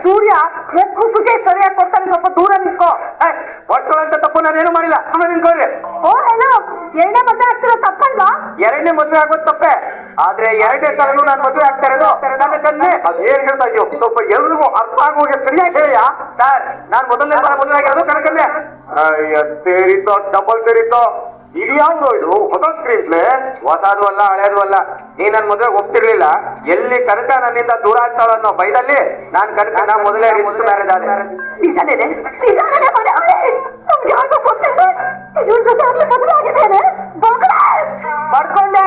ಸೂರ್ಯ ಮುಖಕ್ಕೆ ಸರಿಯಾಗಿ ಕೊಡ್ತಾನೆ, ಸ್ವಲ್ಪ ದೂರ ನಿಂತ್ಕೋ. ಹೊಡ್ಸ್ಕೊಳ್ಳೋಂತ ತಪ್ಪು ನಾನೇನು ಮಾಡಿಲ್ಲ, ಸುಮ್ಮನೆ ನಿಂತ್ಕೋರಿ. ಓ ಏನೋ ಎರಡನೇ ಮದ್ವೆ ಆಗ್ತಿರೋ ತಪ್ಪಲ್ವಾ? ಎರಡನೇ ಮದ್ವೆ ಆಗೋದು ತಪ್ಪೆ, ಆದ್ರೆ ಎರಡನೇ ಸಲನು ನಾನು ಮದ್ವೆ ಆಗ್ತಾ ಇರೋದು ನನ್ನ ಕಣ್ಣೆ. ಅದೇನ್ ಹೇಳ್ತಾ ಇದೆಯೋ ಸ್ವಲ್ಪ ಎಲ್ರಿಗೂ ಅರ್ಥ ಆಗೋಗೆ ಸರಿಯಾಗಿ ಹೇಳಿಯ ಸರ್. ನಾನ್ ಮೊದಲನೇ ಸಲ ಮದ್ವೆ ಆಗಿರೋದು ಕಣಕನ್ನೆ. ಸೇರಿತೋ ಡಬಲ್ ಸೇರಿತೋ. ಇದ್ಯಾವ್ದು ಇದು ಹೊಸ ಸ್ಕ್ರೀನ್ ಪ್ಲೇ? ಹೊಸದು ಅಲ್ಲ ಹಳೇದು ಅಲ್ಲ. ನೀ ನನ್ ಮದ್ವೆಗೆ ಒಪ್ತಿರ್ಲಿಲ್ಲ, ಎಲ್ಲಿ ಕನಕ ನನ್ನಿಂದ ದೂರ ಆಗ್ತಾಳ ಅನ್ನೋ ಬೈದಲ್ಲಿ ನಾನ್ ಕನಕ ಮೊದಲೇ ರಿಜಿಸ್ಟರ್ ಮ್ಯಾರೇಜ್ ಆದೆ. ಪಡ್ಕೊಂಡೆ,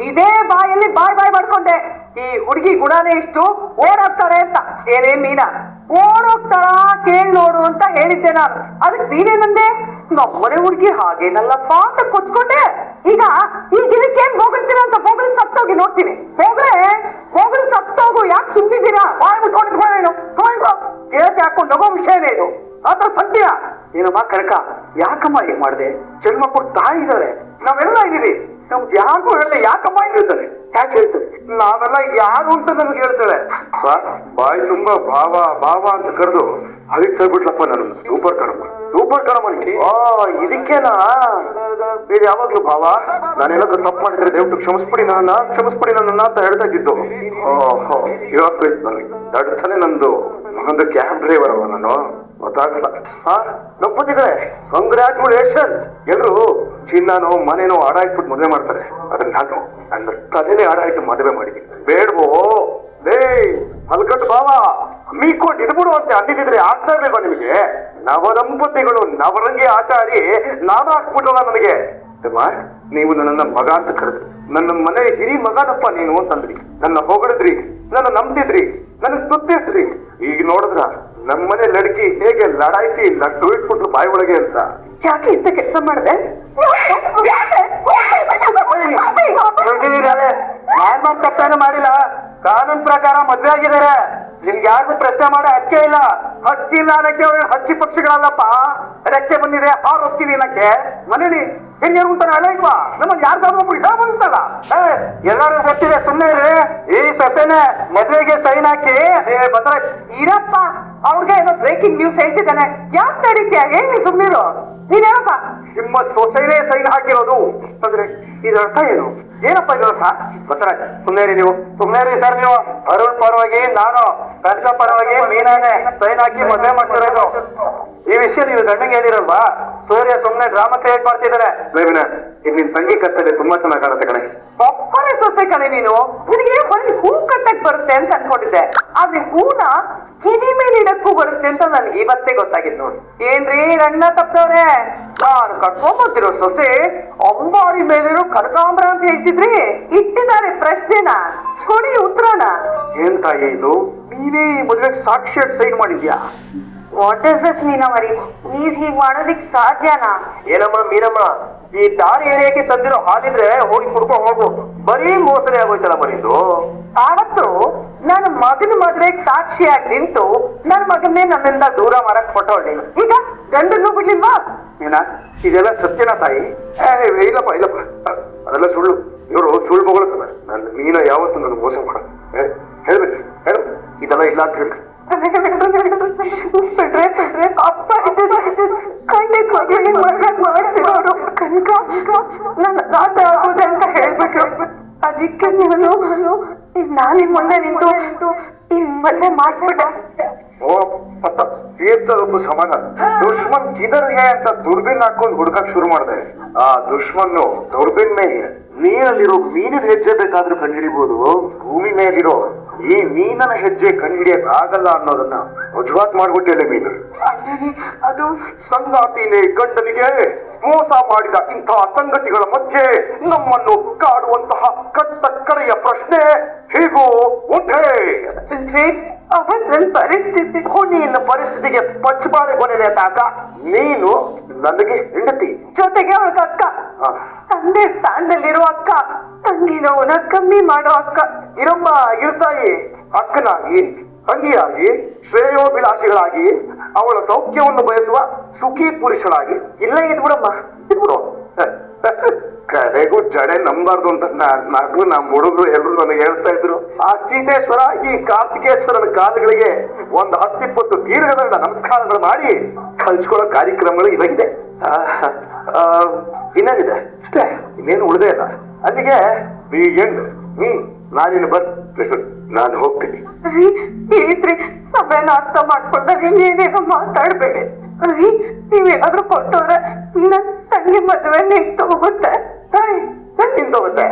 ಇದೇ ಬಾಯಲ್ಲಿ ಬಾಯ್ ಮಾಡ್ಕೊಂಡೆ. ಈ ಹುಡುಗಿ ಗುಣನೇ ಇಷ್ಟು, ಓಡಾಡ್ತಾರೆ ಅಂತ. ಏನೇ ಮೀನಾ ಓಡೋಗ್ತಾರ ಕೇಳಿ ನೋಡು ಅಂತ ಹೇಳಿದ್ದೆ ನಾನು. ಅದಕ್ಕೆ ನೀನೇನಂದೆ? ನಮ್ಮನೆ ಹುಡುಗಿ ಹಾಗೇನಲ್ಲಪ್ಪ ಅಂತ ಕೊಚ್ಕೊಂಡೆ. ಈಗ ಇದಕ್ಕೇನ್ ಹೋಗಿರ್ತೀರ ಅಂತ ಹೋಗಲಿ ಸತ್ತೋಗಿ ನೋಡ್ತೀನಿ. ಹೋಗಲಿ ಸತ್ತೋಗು, ಯಾಕೆ ಸುಮ್ಮಿದ್ದೀರಾ? ಬಾಯ್ಬಿಟ್ಟು ಹೊಡೆದ್ಕೊಳ್ಳೇನು ಕೇಳಕ್ಕೆ ಹಾಕೊಂಡು ನಗೋ ವಿಷಯನೇ ಇದು. ಆತರ ಸತ್ಯ ಏನಮ್ಮ ಕನಕ, ಯಾಕಮ್ಮ ಹೀಗೆ ಮಾಡಿದೆ? ಜನ್ಮ ಕೊಟ್ಟು ತಾಯಿ ಇದ್ದಾರೆ, ನಾವೆಲ್ಲ ಇದೀವಿ. ನಮ್ಗೆ ಯಾರಿಗೂ ಹೇಳ ಯಾಕಮ್ಮ ಇರ್ತಾರೆ? ಯಾಕೆ ಹೇಳ್ತಾರೆ? ನಾವೆಲ್ಲ ಯಾರು ಅಂತ ನಮ್ಗೆ ಹೇಳ್ತಾಳೆ. ಬಾಯಿ ತುಂಬಾ ಭಾವ ಅಂತ ಕರೆದು ಅದಕ್ಕೆ ಹೇಳ್ಬಿಟ್ಲಪ್ಪ ನಾನು. ಸೂಪರ್ ಕಣಮ್ಮ ನೀ. ಇದಕ್ಕೇನಾ ಬೇರೆ ಯಾವಾಗ್ಲೂ ಭಾವ? ನಾನೇನಾದ್ರೂ ತಪ್ಪು ಮಾಡಿದ್ರೆ ದಯವಿಟ್ಟು ಕ್ಷಮಿಸ್ಬಿಡಿ ನನ್ನ ಅಂತ ಹೇಳ್ತಾ ಇದ್ದಿದ್ದು. ಇವಾಗ ನನಗೆ ದಡ್ತಾನೆ ನಂದು ಒಂದು ಕ್ಯಾಬ್ ಡ್ರೈವರ್ ಅವ ನಾನು, ಗೊತ್ತಾಗಲ್ಲ. ದಂಪತಿಗಳೇ ಕಂಗ್ರ್ಯಾಚುಲೇಷನ್ಸ್. ಎಲ್ರು ಚಿನ್ನನೋ ಮನೇನೋ ಆಡ ಇಟ್ಬಿಟ್ಟು ಮದುವೆ ಮಾಡ್ತಾರೆ, ಅದನ್ನ ನಾನು ನನ್ನ ತಲೆನೇ ಆಡ ಇಟ್ಟು ಮದುವೆ ಮಾಡಿದ್ದೀನಿ. ಬೇಡವೋ ಲೇ ಹಲ್ಕಟ್ಟು ಭಾವ, ಮೀಕೊಂಡು ಇದ್ಬಿಡು ಅಂತ ಅಂದಿದ್ರೆ ಆಗ್ತಾ ಇರ್ಲಿಲ್ವಾ ನಿಮಗೆ? ನವದಂಪತಿಗಳು ನವರಂಗಿ ಆಟ ಆಡಿ ನಾನು ಹಾಕ್ಬಿಟ್ಟಲ್ಲ ನನಗೆ. ನೀವು ನನ್ನ ಮಗ ಅಂತ ಕರೆದ್ರಿ, ನನ್ನ ಮನೆ ಹಿರಿ ಮಗನಪ್ಪ ನೀನು ಅಂತಂದ್ರಿ, ನನ್ನ ಹೊಗಳಿದ್ರಿ, ನನ್ನ ನಂಬ್ತಿದ್ರಿ, ನನಗ್ ತುತ್ತಿಟ್ರಿ. ಈಗ ನೋಡಿದ್ರ ನಮ್ಮನೆ ಲಡ್ಕಿ ಹೇಗೆ ಲಡಾಯಿಸಿ ಲಡ್ಡು ಇಟ್ಬಿಟ್ರು ಬಾಯಿ ಒಳಗೆ ಅಂತ. ಯಾಕೆ ಇಂತ ಕೆಲಸ ಮಾಡಿದೆ? ನಾನ್ ತಪ್ಪೇನು ಮಾಡಿಲ್ಲ, ಕಾನೂನ್ ಪ್ರಕಾರ ಮದ್ವೆ ಆಗಿದ್ದಾರೆ. ನಿಮ್ಗೆ ಯಾರಿಗೂ ಪ್ರಶ್ನೆ ಮಾಡೋ ಹಕ್ಕೇ ಇಲ್ಲ. ಹಕ್ಕಿಲ್ಲ ಅನ್ನಕ್ಕೆ ಹಕ್ಕಿ ಪಕ್ಷಿಗಳಲ್ಲಪ್ಪ, ರೆಕ್ಕೆ ಬಂದಿದೆ ಹಾರು ಹೋಗ್ತೀವಿ ಅನ್ನಕ್ಕೆ. ಮನೇಲಿ ಹೆಣ್ಣು ಅಂತ ಅಲ್ಲ ಇಲ್ವಾ? ನಮ್ಮಲ್ಲಿ ಯಾರ್ದಾದ್ರು ಒಬ್ರು ಇಡ ಬಂತಲ್ಲ. ಎಲ್ಲರೂ ಗೊತ್ತಿದೆ, ಸುಮ್ಮನೆ ಈ ಸೊಸೆನೆ ಮದ್ವೆಗೆ ಸೈನ್ ಹಾಕಿ ಬಂದ್ರೆ ಇರಪ್ಪ. ಅವ್ರಿಗೆ ಏನೋ ಬ್ರೇಕಿಂಗ್ ನ್ಯೂಸ್ ಹೇಳ್ತಿದ್ದಾನೆ, ಯಾಕೆ ನಡೀತೀಯ? ಹೇಳಿ ಸುಮ್ಮನಿರು ನೀನೇನಪ್ಪ. ನಿಮ್ಮ ಸೊಸೆನೇ ಸೈನ್ ಹಾಕಿರೋದು ಅಂದ್ರೆ ಇದರ ಅರ್ಥ ಏನು? ಏನಪ್ಪ ಇದರ ಅರ್ಥ? ಬಸವರಾಜ್ ಸುಮ್ಮನೆ ನೀವು ಸರ್. ನೀವು ಅರುಣ್ ಪರವಾಗಿ ನಾನು, ಕನಕ ಪರವಾಗಿ ಮೀನಾನೆ ಸೈನ್ ಹಾಕಿ ಮದುವೆ ಮಾಡ್ತಿರೋದು. ಈ ವಿಷಯ ನೀವು ಗಂಡಂಗೆ ಹೇಳಿರಲ್ವಾ? ಸೂರ್ಯ ಸುಮ್ಮನೆ ಡ್ರಾಮಾ ಕ್ರಿಯೇಟ್ ಮಾಡ್ತಿದ್ದಾರೆ. ಇದು ನಿನ್ ತಂಗಿ ಕತ್ತಲೆ ತುಂಬಾ ಚೆನ್ನಾಗಿ ಕಾಣುತ್ತೆ ಕಣೆ. ಒಬ್ಬನೇ ಸೊಸೆ ಕಣೆ ನೀನು. ನಿನಗೆ ಹೊರಗೆ ಹೂ ಕಟ್ಟಕ್ ಬರುತ್ತೆ ಅಂತ ಅನ್ಕೊಂಡಿದ್ದೆ, ಆದ್ರೆ ಹೂನ ಕಿವಿ ಮೇಲೆ ಇಡಕ್ಕೂ ಬರುತ್ತೆ ಅಂತ ನನ್ಗೆ ಇವತ್ತೇ ಗೊತ್ತಾಗಿದ್ ನೋಡಿ. ಏನ್ರಿ ಅಣ್ಣ ತಪ್ಪವ್ರೆ? ನಾನು ಕಟ್ಕೊಂಡ್ಬರ್ತಿರೋ ಸೊಸೆ ಅಂಬಾರಿ ಮೇಲಿರೋ ಕನಕಾಂಬರ ಅಂತ ಹೇಳ್ತಿದ್ರಿ. ಇಟ್ಟಿದ್ದಾರೆ ಪ್ರಶ್ನೆನ, ಕೊಡಿ ಉತ್ತರನ. ಏನ್ ತಾಯಿ ಇದು? ನೀನೇ ಮದುವೆಗೆ ಸಾಕ್ಷಿಯಾಗಿ ಸೈನ್ ಮಾಡಿದ್ಯಾ? ವಾಟ್ ಇಸ್ ದಿಸ್ ಮೀನಮ್ಮರಿ? ನೀವ್ ಹೀಗ್ ಮಾಡೋದಿಕ್ ಸಾಧ್ಯನಾ? ಏನಮ್ಮ ಮೀನಮ್ಮ, ಈ ದಾರಿ ಏರಿಯಾಕೆ ತಂದಿರೋ ಹಾಲಿದ್ರೆ ಹೋಗಿ ಕುಡ್ಕೊಂಡು ಹೋಗು. ಬರೀ ಮೋಸನೆ ಆಗೋಯ್ತಲ್ಲ ಮರಿದು. ಆವತ್ತು ನನ್ನ ಮಗನ ಮದ್ವೆಗೆ ಸಾಕ್ಷಿಯಾಗಿ ನಿಂತು ನನ್ನ ಮಗನ್ನೇ ನನ್ನಿಂದ ದೂರ ಮಾಡಕ್ ಕೊಟ್ಟವಳಿ. ಈಗ ಗಂಡನ್ನು ಬಿಡ್ಲಿಲ್ವಾ? ಏನ ಇದೆಲ್ಲ ಸತ್ಯನಾ ತಾಯಿ? ಇಲ್ಲಪ್ಪ ಅದೆಲ್ಲ ಸುಳ್ಳು. ಇವರು ಸುಳ್ಳು ಮಗಳು. ನನ್ನ ಮೀನ ಯಾವತ್ತು ನನ್ ಮೋಸ ಮಾಡೋದು. ಹೇಳ್ಬೇಕು ಇದೆಲ್ಲ ಇಲ್ಲ ಅಂತ ಹೇಳಿ. ಅಪ್ಪ ಮಾಡಿಸಿರೋರು ಕನಕ ನನ್ನ ಆಟ ಆಗೋದೆ ಅಂತ ಹೇಳ್ಬಿಟ್ರು. ಅದಕ್ಕೆ ನಾನಿನ್ ಮುಂದೆ ನಿಂತು ಈ ಮದ್ವೆ ಮಾಡಿಸ್ಬಿಟ್ಟೆ. ಓ ತೀರ್ಥದೊಬ್ಬ ಸಮಾಧಾನ. ದುಶ್ಮನ್ ಕಿದರ್ಗೆ ಅಂತ ದುರ್ಬಿನ್ ಹಾಕೊಂಡು ಹುಡ್ಕಕ್ ಶುರು ಮಾಡಿದೆ. ಆ ದುಶ್ಮನ್ನು ದುರ್ಬಿನ್ ಮೇಲೆ ನೀರಲ್ಲಿರೋ ಮೀನಿನ ಹೆಜ್ಜೆ ಬೇಕಾದ್ರೂ ಕಂಡುಹಿಡಿಬಹುದು, ಭೂಮಿ ಮೇಲಿರೋ ಈ ಮೀನನ ಹೆಜ್ಜೆ ಕಂಡುಹಿಡಿಯಕ್ ಆಗಲ್ಲ ಅನ್ನೋದನ್ನ ರುಜುವಾತ್ ಮಾಡ್ಬಿಟ್ಟೆ. ಮೀನು ಅದು ಸಂಗಾತಿನೇ ಗಂಡನಿಗೆ ಮೋಸ ಮಾಡಿದ ಇಂತಹ ಸಂಗತಿಗಳ ಮಧ್ಯೆ ನಮ್ಮನ್ನು ಕಾಡುವಂತಹ ಕಟ್ಟ ಕಡೆಯ ಪ್ರಶ್ನೆ ಹೀಗೂ ಉಂಟೆ. ಪರಿಸ್ಥಿತಿ ನಿನ್ನ ಪರಿಸ್ಥಿತಿಗೆ ಪಚ್ಚಬಾಳೆ ಕೊನೆ ತಾಕ. ನೀನು ನನಗೆ ಹೆಂಡತಿ, ಜೊತೆಗೆ ಅವಳ ಅಕ್ಕ, ತಂದೆ ಸ್ಥಾನದಲ್ಲಿರುವ ಅಕ್ಕ, ತಂಗಿ ನೋವನ್ನ ಕಮ್ಮಿ ಮಾಡೋ ಅಕ್ಕ. ಇರಮ್ಮ ಇರ್ತಾಯಿ, ಅಕ್ಕನಾಗಿ ತಂಗಿಯಾಗಿ ಶ್ರೇಯೋಭಿಲಾಷಿಗಳಾಗಿ ಅವಳ ಸೌಖ್ಯವನ್ನು ಬಯಸುವ ಸುಖಿ ಪುರುಷಳಾಗಿ ಇಲ್ಲೇ ಇದ್ಬಿಡಮ್ಮ. ಇದ್ಬಿಡು. ಕಡೆಗೂ ಜಡೆ ನಂಬಾರ್ದು ಅಂತ ನಮ್ಮ ಹುಡುಗರು ಎಲ್ರು ನನಗೆ ಹೇಳ್ತಾ ಇದ್ರು. ಆ ಚೀತೇಶ್ವರ ಈ ಕಾರ್ತಿಕೇಶ್ವರನ ಕಾಲಗಳಿಗೆ ಒಂದು 10-20 ದೀರ್ಘದಂಡ ನಮಸ್ಕಾರಗಳು ಮಾಡಿ ಕಳ್ಸ್ಕೊಳ್ಳೋ ಕಾರ್ಯಕ್ರಮಗಳು ಇವಾಗಿದೆ. ಇನ್ನೇನಿದೆ ಅಷ್ಟೇ, ಇನ್ನೇನು ಉಳಿದೇ ಇಲ್ಲ. ಅಲ್ಲಿಗೆ ನಾನಿನ್ನು ನಾನು ಹೋಗ್ತೀನಿ. ಸಮಯನ ಅರ್ಥ ಮಾಡ್ಕೊಂಡಾಗ ಏನೇನೋ ಮಾತಾಡ್ಬೇಡಿ. ನೀವೇನಾದ್ರೂ ಕೊಟ್ಟವ್ರೆ ನನ್ ತಂಗಿ ಮದುವೆ ನಿಂತೋಗುತ್ತೆ. ನಿಂತೋಗುತ್ತೆ.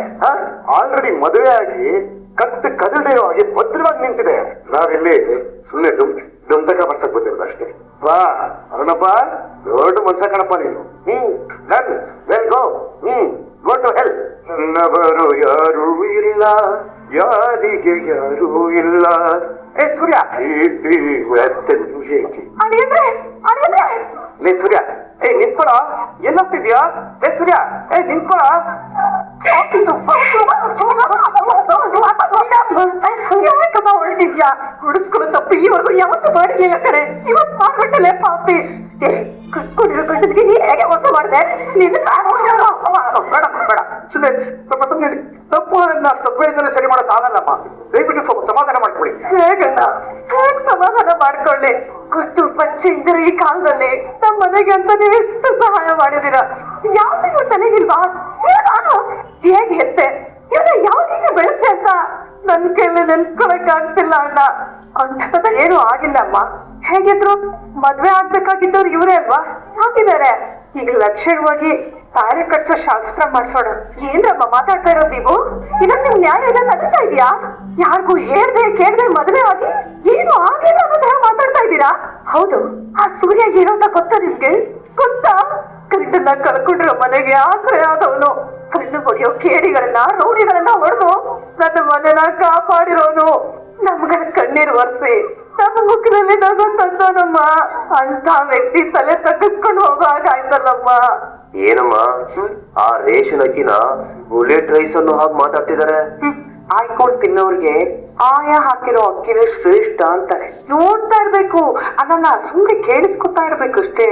ಆಲ್ರೆಡಿ ಮದುವೆ ಆಗಿ ಕದಲ್ದೇ ಇರೋ ಹಾಗೆ ಭದ್ರವಾಗಿ ನಿಂತಿದೆ. ನಾವಿಲ್ಲಿ ಸುಮ್ಮನೆ ದುಮ್ತಕ ಬರ್ಸಕ್ ಬಂದಿರೋದು ಅಷ್ಟೇ. ಬಾ ಅರುಣಪ್ಪ, ದೊಡ್ಡ ಮನ್ಸ ಕಣಪ್ಪ ನೀನು. Go to hell. ನನ್ನವರು ಯಾರೂ ಇಲ್ಲ, ಯಾರಿಗೆ ಯಾರೂ ಇಲ್ಲ. ಸೂರ್ಯ ಲೇ ಸೂರ್ಯ, ನಿಂತ್ಕೊಳ. ಎಲ್ಲೋಗ್ತಿದ್ಯಾ? ಸೂರ್ಯ ನಿಂತ್ಕೊಳ. ಹೊಡಿತಿದ್ಯಾ? ಹುಡಿಸ್ಕೊಳ್ಳೋ ತಪ್ಪು ಈವರೆಗೂ ಯಾವತ್ತು ಮಾಡಿರ್ಲಿಲ್ಲ ಕಡೆ. ಇವತ್ತು ಮಾಡ್ಬಿಟ್ಟಲೆ ಪಾಪಿ. ಕಟ್ಕೊಂಡಿರೋ ಗಂಡದಿಗೆ ನೀ ಹೇಗೆ ಮೋಸ ಮಾಡಿದೆ? ನೀನು ಬೇಡ ಬೇಡ, ಸ್ವಲ್ಪ ಸುಮ್ಮನೆ. ತಪ್ಪು ಸರಿ ಮಾಡೋಕ್ ಆಗಲ್ಲಮ್ಮ. ದಯವಿಟ್ಟು ಸ್ವಲ್ಪ ಸಮಾಧಾನ ಮಾಡ್ಕೊಳ್ಳಿ. ಹೇಗಣ್ಣ, ಹೇಗ್ ಸಮಾಧಾನ ಮಾಡ್ಕೊಳ್ಳಿ? ಗೊತ್ತು ಪಚ್ಚೆ ಇದ್ರೆ ಈ ಕಾಲದಲ್ಲಿ ನಮ್ಮ ಮನೆಗೆ ಅಂತಾನೆ ಎಷ್ಟು ಸಹಾಯ ಮಾಡಿದೀರ. ಯಾವ್ದು ತಲೆಗಿಲ್ವಾ? ನಾನು ಹೇಗೆ ಹೆತ್ತೆ ಇವ್ರ ಯಾವ ರೀತಿ ಬೆಳೆಸ್ತೆ ಅಂತ ನನ್ ಕೈಲಿ ನೆನ್ಸ್ಕೊಳಕ್ ಆಗ್ತಿಲ್ಲ ಅಣ್ಣ. ಅಂತ ಏನು ಆಗಿಲ್ಲ ಅಮ್ಮ. ಹೇಗಿದ್ರು ಮದ್ವೆ ಆಗ್ಬೇಕಾಗಿದ್ದವ್ರು ಇವರೇ ಅಲ್ವಾ? ಆಗಿದ್ದಾರೆ. ಈಗ ಲಕ್ಷಣವಾಗಿ ತಾಳಿ ಕಟ್ಸೋ ಶಾಸ್ತ್ರ ಮಾಡ್ಸೋಣ. ಏನ್ರಮ್ಮ ಮಾತಾಡ್ತಾ ಇರೋದು ನೀವು? ಇದನ್ನ ನಿಮ್ ನ್ಯಾಯ ಎಲ್ಲ ನಡೆಸ್ತಾ ಇದೀಯಾ? ಯಾರಿಗೂ ಹೇಳ್ದೆ ಕೇಳ್ದೆ ಮದ್ವೆ ಆಗಿ ಏನು ಆಗಿಲ್ಲ ಅನ್ನೋದು ಮಾತಾಡ್ತಾ ಇದ್ದೀರಾ? ಹೌದು, ಆ ಸೂರ್ಯ ಏನು ಅಂತ ಗೊತ್ತಾ ನಿಮ್ಗೆ? ಗೊತ್ತಾ? ಗಂಡನ್ನ ಕಳ್ಕೊಂಡ್ರ ಮನೆಗೆ ಆಶ್ರಯ ಆದವನು. ಕಣ್ಣು ಹೊಡೆಯೋ ಕೇಡಿಗಳನ್ನ ರೌಡಿಗಳನ್ನ ಹೊಡೆದು ನನ್ನ ಮನೆನ ಕಾಪಾಡಿರೋನು. ನಮ್ಗಳ ಕಣ್ಣೀರ್ ಒರೆಸಿ ನಮ್ಮ ಮುಖದಲ್ಲಿ ನಗು ತಂದನಮ್ಮ. ಅಂತ ವ್ಯಕ್ತಿ ತಲೆ ತಗ್ಗಿಸ್ಕೊಂಡು ಹೋಗುವಾಗ ಆಯ್ತಲ್ಲಮ್ಮ. ಏನಮ್ಮ, ಆ ರೇಷನ್ ಅಕ್ಕಿನ ಬುಲೆಟ್ ರೈಸ್ ಅನ್ನು ಹಾಗೆ ಮಾತಾಡ್ತಿದ್ದಾರೆ. ಆಯ್ಕೊಂಡು ತಿನ್ನೋರ್ಗೆ ಆಯ ಹಾಕಿರೋ ಅಕ್ಕಿನೇ ಶ್ರೇಷ್ಠ ಅಂತಾರೆ. ನೋಡ್ತಾ ಇರ್ಬೇಕು, ಅದನ್ನ ಸುಮ್ನೆ ಕೇಳಿಸ್ಕೊತಾ ಇರ್ಬೇಕು ಅಷ್ಟೇ.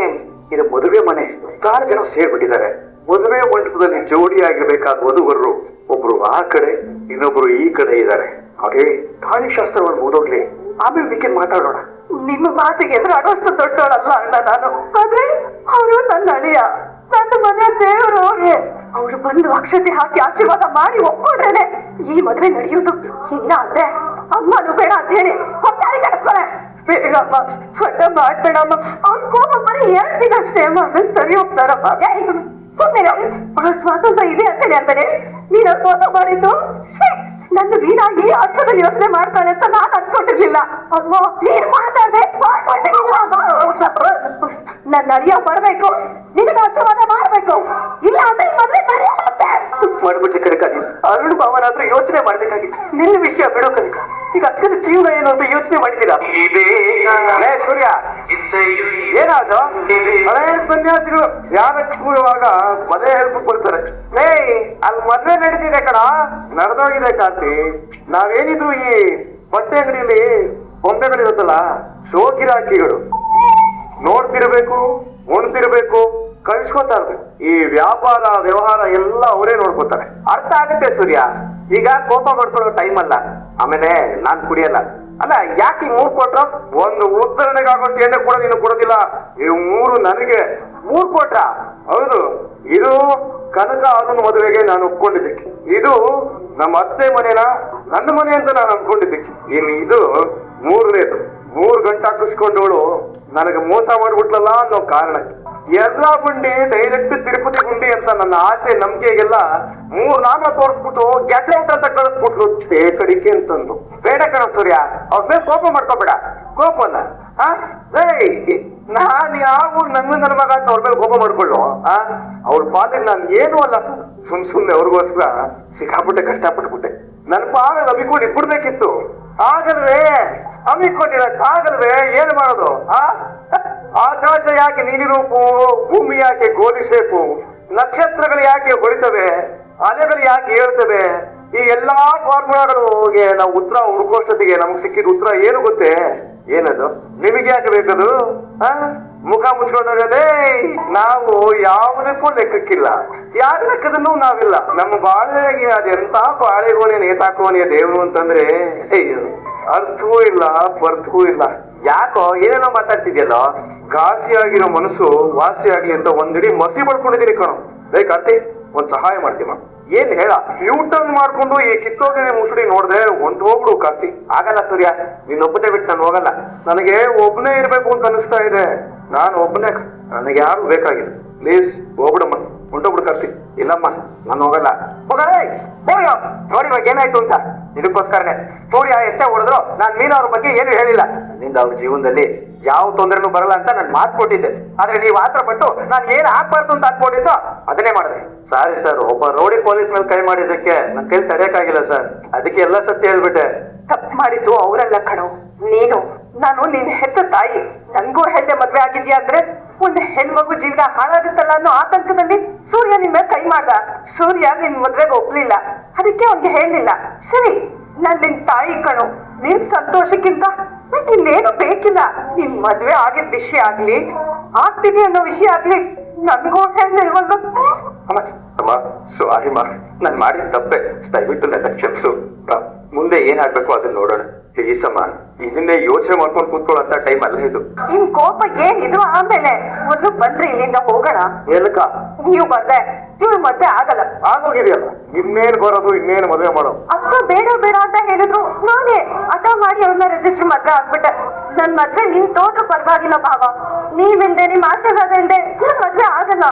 ಇದು ಮದುವೆ ಮನೆ. 6 ಜನ ಸೇರ್ಬಿಟ್ಟಿದ್ದಾರೆ. ಮದುವೆ ಮಂಟಪದಲ್ಲಿ ಜೋಡಿಯಾಗಿರ್ಬೇಕಾದ ವಧುವರರು ಒಬ್ರು ಆ ಕಡೆ, ಇನ್ನೊಬ್ರು ಈ ಕಡೆ ಇದ್ದಾರೆ. ಹಾಗೆ ತಾಳಿ ಶಾಸ್ತ್ರವನ್ನು ಓದೋಗ್ಲಿ, ಆಮೇಲೆ ವಿಕೆ ಮಾತಾಡೋಣ. ನಿಮ್ಮ ಮಾತಿಗೆ ಎದುರಾಡುವಷ್ಟು ದೊಡ್ಡವಳಲ್ಲ ಅಣ್ಣ ನಾನು. ಆದ್ರೆ ಅವರು ನನ್ನ ಅಳಿಯ, ನನ್ನ ಮನೆ ದೇವರು. ಅವ್ರೆ ಅವ್ರು ಬಂದು ಅಕ್ಷತೆ ಹಾಕಿ ಆಶೀರ್ವಾದ ಮಾಡಿ ಒಪ್ಕೊಂಡ್ರೇನೆ ಈ ಮದುವೆ ನಡೆಯುವುದು. ಇಲ್ಲ ಅಂದ್ರೆ ಅಮ್ಮನು ಬೇಡ ಅಂತ ಹೇಳಿ ಹೊತ್ತಾಳಿ ಕಟ್ಸ್ಕೊಳೆ. ಬೇಡಮ್ಮ, ಸೊಡ್ಡ ಮಾಡ್ಬೇಡಮ್ಮ. ಅವ್ರ ಕೋಪ ಬರೀ 2 ದಿನ ಅಷ್ಟೇ ಅಮ್ಮ, ಆಮೇಲೆ ಸರಿ ಹೋಗ್ತಾರಮ್ಮ. ಸುಮ್ಮನೆ ಸ್ವಾತಂತ್ರ್ಯ ಇದೆ ಅಂತಾನೆ ಅಂತಾನೆ ನೀನು ಮೋಸ ಮಾಡಿದ್ದು. ನನ್ನ ವೀಣಾ ಈ ಅರ್ಥದಲ್ಲಿ ಯೋಚನೆ ಮಾಡ್ತಾಳೆ ಅಂತ ನಾನು ಅನ್ಕೊಂಡಿರ್ಲಿಲ್ಲ. ಅಲ್ವಾ, ನೀನ್ ಮಾತಾಡ್ದೆ ನನ್ನ ಅರಿಯ ಬರ್ಬೇಕು, ನಿನಗೆ ಆಶೀರ್ವಾದ ಮಾಡ್ಬೇಕು. ಇಲ್ಲ ಅಂದ್ರೆ ಮದ್ವೆ ಮಾಡ್ಬಿಟ್ಟೆ ಕನಕ. ಅರುಣ್ ಭಾವನಾದ್ರೂ ಯೋಚನೆ ಮಾಡ್ಬೇಕಾಗಿತ್ತು. ನಿನ್ನ ವಿಷಯ ಬಿಡೋ ಕನಕ. ಈಗ ಅಕ್ಕನ ಜೀವನ ಏನು ಅಂತ ಯೋಚನೆ ಮಾಡಿದ್ದೀರಾ? ಸೂರ್ಯ, ಏನಾದ್ರು ಹಳೆ ಸನ್ಯಾಸಿಗಳು ಧ್ಯಾನಕ್ಕೆ ಕೂರುವಾಗ ಮನೆ ಹೆಲ್ಪ್ ಕೊಡ್ತಾರೆ. ಅಲ್ಲಿ ಮದ್ವೆ ನಡೆದಿದೆ ಕಣ, ನಡೆದೋಗಿದೆ ಕಾಂತಿ. ನಾವೇನಿದ್ರು ಈ ಬಟ್ಟೆ ಅಂಗಡಿಯಲ್ಲಿ ಬೊಂಬೆಗಳಿರುತ್ತಲ್ಲ, ಶೋಕಿರಾಕಿಗಳು ನೋಡ್ತಿರ್ಬೇಕು, ಉಣ್ತಿರ್ಬೇಕು, ಕಳ್ಸ್ಕೊತಾ ಇರ್ಬೇಕು. ಈ ವ್ಯಾಪಾರ ವ್ಯವಹಾರ ಎಲ್ಲ ಅವರೇ ನೋಡ್ಕೋತಾರೆ. ಅರ್ಥ ಆಗುತ್ತೆ ಸೂರ್ಯ. ಈಗ ಕೋಪ ಮಾಡ್ಕೊಳ್ಳೋ ಟೈಮ್ ಅಲ್ಲ. ಆಮೇಲೆ ನಾನ್ ಕುಡಿಯಲ್ಲ. ಅಲ್ಲ, ಯಾಕೆ 3 ಕೊಟ್ರು? ಒಂದು ಉತ್ತರಣೆಗಾಗೋಷ್ಟು ಎಣ್ಣೆ ಕೂಡ ನೀನು ಕೊಡೋದಿಲ್ಲ. ಇವು 3 ನನಗೆ. 3 ಕೊಟ್ರ? ಹೌದು. ಇದು ಕನಕ ಅರುಣ್ ಮದುವೆಗೆ ನಾನು ಒಪ್ಕೊಂಡಿದ್ದಕ್ಕೆ. ಇದು ನಮ್ಮ ಅತ್ತೆ ಮನೆನ ನನ್ನ ಮನೆ ಅಂತ ನಾನು ಅನ್ಕೊಂಡಿದ್ದಕ್ಕೆ. ಇನ್ನು ಇದು 3ನೇದು. 3 ಗಂಟೆ ಹಾಕಿಸ್ಕೊಂಡವಳು ನನಗೆ ಮೋಸ ಮಾಡ್ಬಿಟ್ಲಲ್ಲ ಅನ್ನೋ ಕಾರಣಕ್ಕೆ ಎಲ್ಲಾ ಗುಂಡಿ ಡೈರೆಕ್ಟ್ ತಿರುಪತಿ ಗುಂಡಿ ಅಂತ ನನ್ನ ಆಸೆ ನಂಬಿಕೆಗೆಲ್ಲ 3 ನಾಮ ತೋರಿಸ್ಬಿಟ್ಟು ಗೆಟ್ಲೆಟ್ ಅಂತ ಕಳಿಸ್ಬಿಟ್ಲು ಕಡಿಕೆ ಅಂತಂದು. ಬೇಡ ಕಣ ಸೂರ್ಯ, ಅವ್ರ ಮೇಲೆ ಕೋಪ ಮಾಡ್ಕೋಬೇಡ. ಕೋಪನ ನಾನ್ ಯಾವ ನನ್ನ ಮಗ ಅಂತ ಅವ್ರ ಮೇಲೆ ಕೋಪ ಮಾಡ್ಕೊಳ್ಳು. ಅವ್ರ ಪಾಲಿಗೆ ನಾನು ಏನು ಅಲ್ಲ. ಸುಮ್ನೆ ಅವ್ರಿಗೋಸ್ಕರ ಸಿಕ್ಕಾಪಟ್ಟೆ ಕಷ್ಟಪಟ್ಬಿಟ್ಟೆ. ನನ್ನ ಪಾಲ ಅಮಿಕೊಂಡು ಇಟ್ಬಿಡ್ಬೇಕಿತ್ತು. ಆಗಲ್ವೇ? ಅಮಿಕೊಂಡಿರಕ್ಕಾಗಲ್ವೇ? ಏನ್ ಮಾಡೋದು? ಆಕಾಶ ಯಾಕೆ ನೀಲಿ ರೂಪು, ಭೂಮಿ ಯಾಕೆ ಗೋಧಿ ಶೇಪು, ನಕ್ಷತ್ರಗಳು ಯಾಕೆ ಹೊಳಿತವೆ, ಅಲೆಗಳು ಯಾಕೆ ಹೇಳ್ತವೆ? ಈ ಎಲ್ಲಾ ಫಾರ್ಮುಲಾಗಳಿಗೆ ನಾವು ಉತ್ತರ ಹುಡುಕೋಷ್ಟೊತ್ತಿಗೆ ನಮ್ಗೆ ಸಿಕ್ಕಿದ ಉತ್ತರ ಏನು ಗೊತ್ತೇ? ಏನದು ನಿಮಗೆ ಯಾಕೆ ಬೇಕದು? ಮುಖ ಮುಚ್ಕೊಂಡೋಗದೆ ನಾವು ಯಾವುದಕ್ಕೂ ಲೆಕ್ಕಕ್ಕಿಲ್ಲ, ಯಾರ ಲೆಕ್ಕದಲ್ಲೂ ನಾವಿಲ್ಲ. ನಮ್ಮ ಬಾಳೆಗೆ ಅದೆಂತ ಬಾಳೆಗೋನೆ ನೇತಾಕೋನೆಯ ದೇವ್ರು ಅಂತಂದ್ರೆ ಅಯ್ಯೋ, ಅರ್ಥವೂ ಇಲ್ಲ ಪರ್ಥವೂ ಇಲ್ಲ. ಯಾಕೋ ಏನೇನೋ ಮಾತಾಡ್ತಿದ್ಯಲ್ಲೋ? ಘಾಸಿ ಆಗಿರೋ ಮನಸ್ಸು ವಾಸಿ ಆಗ್ಲಿ ಅಂತ ಒಂದಿಡೀ ಮಸಿ ಬಡ್ಕೊಂಡಿದೀನಿ ಕಣೋ. ಲೇ ಕಾರ್ತಿ, ಒಂದ್ ಸಹಾಯ ಮಾಡ್ತೀಮ? ಏನ್ ಹೇಳ? ಯೂಟರ್ನ್ ಮಾಡ್ಕೊಂಡು ಈ ಕಿತ್ತೋಗಿನ ಮುಸುಡಿ ನೋಡ್ದೆ ಒಂದ್ ಹೋಗ್ಬಿಡು ಕಾರ್ತಿ. ಆಗಲ್ಲ ಸೂರ್ಯ, ನೀನೊಬ್ಬನೇ ಬಿಟ್ಟು ನಾನು ಹೋಗಲ್ಲ. ನನಗೆ ಒಬ್ಬನೇ ಇರ್ಬೇಕು ಅಂತ ಅನಿಸ್ತಾ ಇದೆ. ನಾನು ಒಬ್ಬನೇ, ನನಗೆ ಯಾರು ಬೇಕಾಗಿಲ್ಲ. ಪ್ಲೀಸ್ ಹೋಗ್ಬಿಡಮ್ಮ, ಹೊಂಟೋಗ್ಬಿಡು ಕಾರ್ತಿ. ಇಲ್ಲಮ್ಮ, ನಾನು ಹೋಗಲ್ಲ. ನೋಡಿ ಇವಾಗ ಏನಾಯ್ತು ಅಂತ. ಇದಕ್ಕೋಸ್ಕರನೇ ಸೂರ್ಯ ಎಷ್ಟೇ ಹೊಡೆದ್ರು ನಾನ್ ಮೀನಾ ಅವ್ರ ಬಗ್ಗೆ ಏನು ಹೇಳಿಲ್ಲ. ನನ್ನಿಂದ ಅವ್ರ ಜೀವನದಲ್ಲಿ ಯಾವ ತೊಂದರೆನೂ ಬರಲ್ಲ ಅಂತ ನಾನು ಮಾತು ಕೊಟ್ಟಿದ್ದೆ. ಆದ್ರೆ ನೀವು ಆತರ ಪಟ್ಟು ನಾನು ಏನ್ ಆಗ್ಬಾರ್ದು ಅಂತ ಅನ್ಕೊಂಡಿದ್ದೋ ಅದನ್ನೇ ಮಾಡಿದೆ. ಸಾರಿ ಸರ್, ಒಬ್ಬ ರೋಡಿ ಪೊಲೀಸ್ ಮೇಲೆ ಕೈ ಮಾಡಿದ್ದಕ್ಕೆ ನನ್ ಕೈ ತಡೆಯಕ್ಕಾಗಿಲ್ಲ ಸರ್. ಅದಕ್ಕೆ ಎಲ್ಲ ಸತ್ಯ ಹೇಳ್ಬಿಟ್ಟೆ. ತಪ್ಪು ಮಾಡಿದ್ದು ಅವರಲ್ಲ ಕಣೋ, ನೀನು. ನಾನು ನಿನ್ ಹೆತ್ತ ತಾಯಿ. ನಂಗೂ ಹೆಣ್ಣೆ ಮದ್ವೆ ಆಗಿದ್ಯಾ ಅಂದ್ರೆ ಒಂದು ಹೆಣ್ಮಗು ಜೀವನ ಹಾಳಾಗುತ್ತಲ್ಲ ಅನ್ನೋ ಆತಂಕದಲ್ಲಿ ಸೂರ್ಯ ನಿನ್ ಮೇಲೆ ಕೈ ಮಾಡ್ದ. ಸೂರ್ಯ ನಿನ್ ಮದ್ವೆಗೆ ಒಪ್ಲಿಲ್ಲ, ಅದಕ್ಕೆ ಅವ್ನಿಗೆ ಹೇಳಿಲ್ಲ. ಸರಿ, ನಾನ್ ನಿನ್ ತಾಯಿ ಕಣೋ. ನಿನ್ ಸಂತೋಷಕ್ಕಿಂತ ನಂಗೆ ಇನ್ನೇನು ಬೇಕಿಲ್ಲ. ನಿನ್ ಮದ್ವೆ ಆಗಿದ್ ವಿಷಯ ಆಗ್ಲಿ, ಆಗ್ತೀನಿ ಅನ್ನೋ ವಿಷಯ ಆಗ್ಲಿ ನನ್ಗೂ ಹೇಳಿಲ್ವಲ್ಲ. ಅಮ್ಮ ಸಾರಿ ಮಾ, ನಾನ್ ಮಾಡಿದ ತಪ್ಪೆ. ದಯವಿಟ್ಟು ನನ್ನ ಕ್ಷಮಿಸು. ಮುಂದೆ ಏನಾಗ್ಬೇಕು ಅದನ್ನ ನೋಡೋಣ. ಪ್ಲೀಸ್ ಅಮ್ಮ, ಇದನ್ನೇ ಯೋಚನೆ ಮಾಡ್ಕೊಂಡು ಕೂತ್ಕೊಳ್ಳೋಂತ ಟೈಮ್ ಅಲ್ಲ ಇದು. ನಿಮ್ ಕೋಪ ಏನಿದ್ರು ಆಮೇಲೆ ಮೊದ್ಲು ಬಂದ್ರೆ ಇಲ್ಲಿಂದ ಹೋಗೋಣ. ಏನಕ್ಕ? ನೀವು ಬಂದ್ರೆ ಇವಳು ಮದ್ವೆ ಆಗಲ್ಲ. ಆಗೋಗಿದೆಯಲ್ಲ, ಇನ್ನೇನ್ ಬರೋದು, ಇನ್ನೇನು ಮದುವೆ ಮಾಡೋದು? ಅಪ್ಪ ಬೇಡ ಬೇಡ ಅಂತ ಹೇಳಿದ್ರು. ನಾನೇ ಹಠ ಮಾಡಿ ಅವ್ರನ್ನ ರಿಜಿಸ್ಟರ್ ಮದ್ವೆ ಆಗ್ಬಿಟ್ಟೆ. ನನ್ ಮದ್ವೆ ನಿನ್ ತೋದ್ರು ಪರವಾಗಿಲ್ಲ ಭಾವ. ನೀವಿಲ್ದೆ ನಿಮ್ ಆಶೀರ್ವಾದ ಇಲ್ದೆ ನನ್ ಮದ್ವೆ ಆಗಲ್ಲ.